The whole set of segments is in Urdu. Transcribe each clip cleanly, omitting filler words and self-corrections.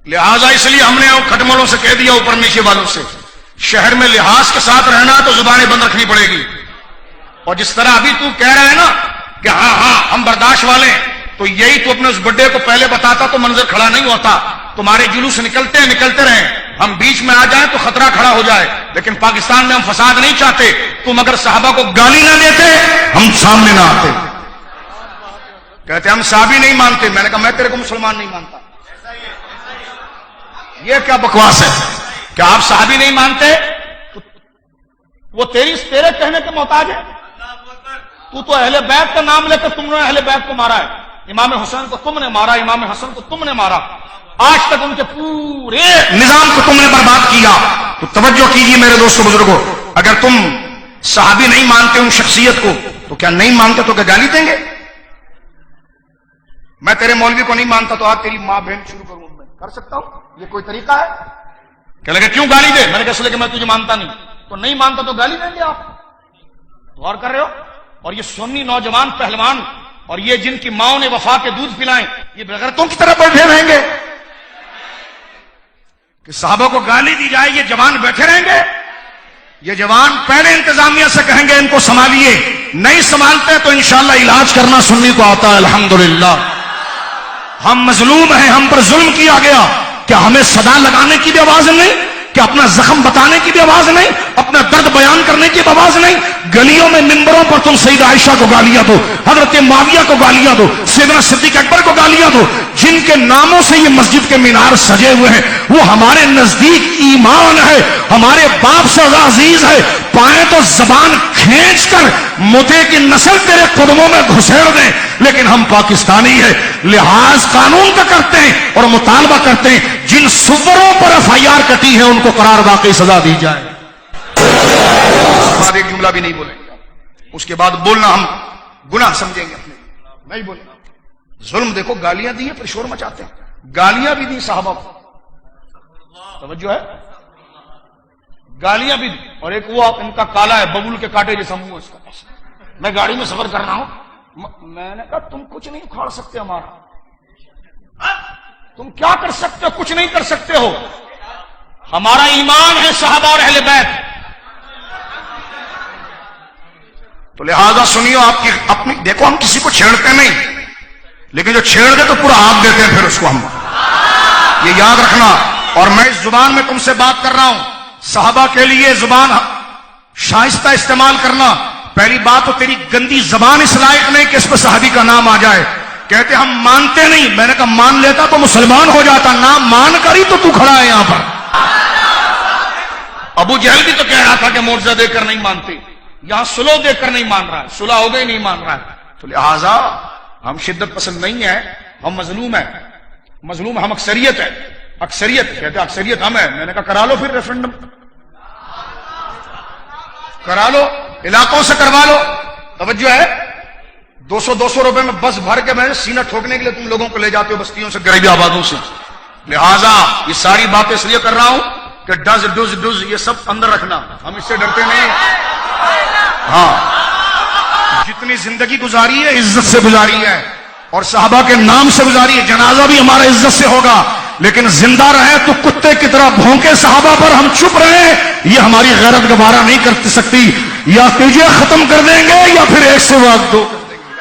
لہذا اس لیے ہم نے کھٹملوں سے کہہ دیا، اوپر نیچے والوں سے، شہر میں لحاظ کے ساتھ رہنا تو زبانیں بند رکھنی پڑے گی. اور جس طرح ابھی تو کہہ رہا ہے نا کہ ہاں ہم برداشت والے ہیں، تو یہی تو اپنے اس بڈے کو پہلے بتاتا تو منظر کھڑا نہیں ہوتا. تمہارے جلوس نکلتے رہیں، ہم بیچ میں آ جائیں تو خطرہ کھڑا ہو جائے. لیکن پاکستان میں ہم فساد نہیں چاہتے. تم اگر صحابہ کو گالی نہ دیتے ہم سامنے نہ آتے. کہتے ہم صحابی نہیں مانتے. میں نے کہا میں تیرے کو مسلمان نہیں مانتا. یہ کیا بکواس ہے کہ آپ صحابی نہیں مانتے؟ وہ تیرے کہنے کے محتاج ہے. تو اہل بیت کا نام لے کر تم نے اہل بیت کو مارا ہے. امام حسین کو تم نے مارا، امام حسن کو تم نے مارا، آج تک ان کے پورے نظام کو تم نے برباد کیا. تو توجہ کیجیے میرے دوستو بزرگوں، اگر تم صحابی نہیں مانتے ان شخصیت کو تو کیا نہیں مانتے تو کیا گالی دیں گے؟ میں تیرے مولوی کو نہیں مانتا تو آج تیری ماں بہن شروع کروں، میں کر سکتا ہوں؟ یہ کوئی طریقہ ہے؟ کہ لگے کیوں گالی دے؟ میں نے کہا اس لیے کہ میں تجھے مانتا نہیں. تو نہیں مانتا تو گالی دیں گے آپ؟ غور کر رہے ہو؟ اور یہ سنی نوجوان پہلوان اور یہ جن کی ماؤں نے وفا کے دودھ پلائیں، یہ بغیرتوں کی طرح بیٹھے رہیں گے کہ صحابہ کو گالی دی جائے؟ یہ جوان بیٹھے رہیں گے؟ یہ جوان پہلے انتظامیہ سے کہیں گے ان کو سنبھالیے. نہیں سنبھالتے تو انشاءاللہ علاج کرنا سنی کو آتا ہے. الحمدللہ ہم مظلوم ہیں، ہم پر ظلم کیا گیا. کیا ہمیں صدا لگانے کی بھی آواز نہیں؟ کہ اپنا زخم بتانے کی بھی آواز نہیں؟ اپنا درد بیان کرنے کی بھی آواز نہیں؟ گلیوں میں منبروں پر تم سیدہ عائشہ کو گالیاں دو، حضرت معاویہ کو گالیاں دو، سیدنا صدیق اکبر کو گالیاں دو، جن کے ناموں سے یہ مسجد کے مینار سجے ہوئے ہیں. وہ ہمارے نزدیک ایمان ہے، ہمارے باپ سے عزیز ہے. پائیں تو زبان کھینچ کر متے کی نسل تیرے قدموں میں گھسیڑ دیں، لیکن ہم پاکستانی ہیں، لحاظ قانون کا کرتے ہیں اور مطالبہ کرتے ہیں جن سوروں پر FIR کٹی ہے ان کو قرار واقعی سزا دی جائے. بعد ایک جملہ بھی نہیں بولیں گے، اس کے بعد بولنا ہم گناہ سمجھیں گے اپنے. نہیں بولیں. ظلم دیکھو، گالیاں دی ہیں پھر شور مچاتے ہیں. گالیاں بھی دی صحابہ کو، توجہ ہے، گالیاں بھی دی. اور ایک وہ ان کا کالا ہے، ببول کے کاٹے جیسا منہ اس کا. میں گاڑی میں سفر کر رہا ہوں، میں نے کہا تم کچھ نہیں اکھاڑ سکتے ہمارا، تم کیا کر سکتے ہو؟ کچھ نہیں کر سکتے ہو. ہمارا ایمان ہے صحابہ اور اہل بیت. تو لہذا سنیو، آپ کی اپنی دیکھو، ہم کسی کو چھیڑتے نہیں، لیکن جو چھیڑ دے تو پورا ہاتھ دیتے ہیں پھر اس کو ہم. یہ یاد رکھنا. اور میں اس زبان میں تم سے بات کر رہا ہوں، صحابہ کے لیے زبان شائستہ استعمال کرنا. پہلی بات تو تیری گندی زبان اس لائق نہیں کہ اس پہ صحابی کا نام آ جائے. کہتے ہم مانتے نہیں. میں نے کہا مان لیتا تو مسلمان ہو جاتا، نام مان کر ہی تو کھڑا ہے یہاں پر. ابو جہل بھی تو کہہ رہا تھا کہ معجزہ دے کر نہیں مانتے، یہاں صلح دے کر نہیں مان رہا ہے، صلح ہو گئی نہیں مان رہا ہے. تو لہذا ہم شدت پسند نہیں ہیں، ہم مظلوم ہیں. مظلوم ہم اکثریت ہے. اکثریت کہتے اکثریت ہم ہیں. میں نے کہا کرا لو پھر ریفرنڈم، کرا لو، علاقوں سے کروا لو. توجہ ہے، 200 روپے میں بس بھر کے میں سینہ ٹھوکنے کے لیے تم لوگوں کو لے جاتے ہو بستیوں سے، غریبی آبادوں سے. لہذا یہ ساری باتیں اس لیے کر رہا ہوں کہ ڈز یہ سب اندر رکھنا. ہم اس سے ڈرتے نہیں. ہاں، جتنی زندگی گزاری ہے عزت سے گزاری ہے، اور صحابہ کے نام سے گزاری ہے. جنازہ بھی ہمارا عزت سے ہوگا، لیکن زندہ رہے تو کتے کی طرح بھونکے صحابہ پر ہم چپ رہے، یہ ہماری غیرت گوارا نہیں کر سکتی. یا تجھے ختم کر دیں گے یا پھر ایک سے بعد دو کر دیں گے.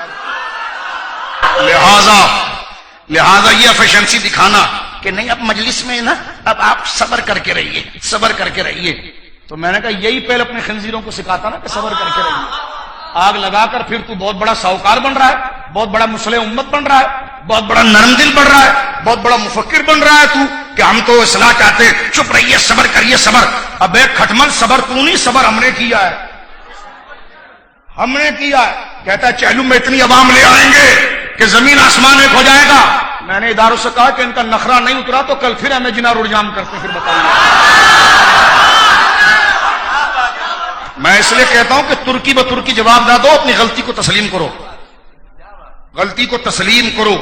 لہذا یہ ایفیشنسی دکھانا کہ نہیں اب مجلس میں نا اب آپ صبر کر کے رہیے، صبر کر کے رہیے. تو میں نے کہا یہی پہلے اپنے خنزیروں کو سکھاتا نا کہ صبر کر کے رہیے. آگ لگا کر پھر تو بہت بڑا ساہوکار بن رہا ہے، بہت بڑا مصلح امت بن رہا ہے، بہت بڑا نرم دل بن رہا ہے، بہت بڑا مفکر بن رہا ہے تو کہ ہم تو اصلاح چاہتے ہیں. چپ رہیے، صبر کریے، صبر. اب ایک کھٹمل صبر تو نہیں، صبر ہم نے کیا ہے، ہم نے کیا ہے. کہتا ہے چہلم میں اتنی عوام لے آئیں گے کہ زمین آسمان ایک ہو جائے گا. میں نے اداروں سے کہا کہ ان کا نخرہ نہیں اترا تو کل پھر ہمیں جنار اڑجام کرتے. پھر بتائیے. میں اس لیے کہتا ہوں کہ ترکی ب ترکی جواب نہ دو، اپنی غلطی کو تسلیم کرو، غلطی کو تسلیم کرو.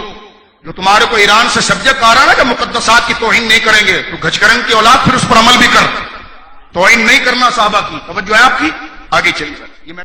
جو تمہارے کو ایران سے سبجیکٹ آ رہا ہے نا کہ مقدسات کی توہین نہیں کریں گے، تو گھچکرن کی اولاد پھر اس پر عمل بھی کر. توہین نہیں کرنا صحابہ کی. توجہ ہے آپ کی؟ آگے چلیے.